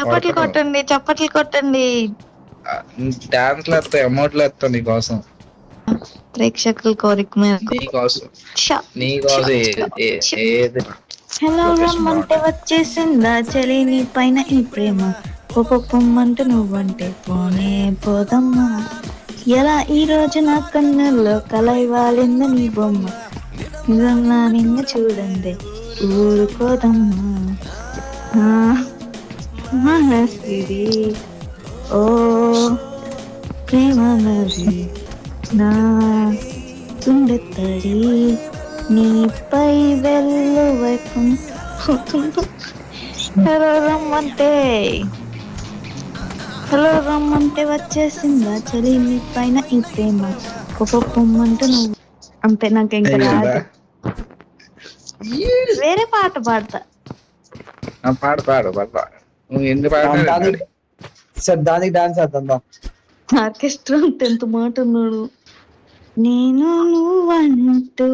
చప్పట్లు కొట్టండి, చప్పట్లు కొట్టండి. డాన్స్లు వేస్తా, అమౌంట్లు వేస్తా నీకోసం. ప్రేక్షకుల కోరిక మేరకు నీకోసం ఏది హలో రమ్మంటే వచ్చేసిందా చలి నీ పైన ఈ ప్రేమ, పొమ్మంటూ నువ్వంటే పోనే పోదమ్మా. ఎలా ఈ రోజు నా కన్నుల్లో కలైవాలింద నీ బొమ్మ, నిజంగా నిన్న చూడండి ఊరుకోదమ్మా. మనసిది ఓ ప్రేమ నది నా తుండెత్తడి నీపై వెళ్ళు వైపు. హలో రమ్మంటే వచ్చేసిందా చలి నీ పైన ఈ ప్రేమ, పొమ్మంటూ నువ్వు. అంతే, నాకు ఇంకా రాదు. వేరే పాట పాడతా. పాడు నువ్వు ఎందుకు పాడు. దానికి డాన్స్ చేద్దాం. ఆర్కెస్ట్రా 10th మాట ఉన్నాడు. నేను నువ్వంటూ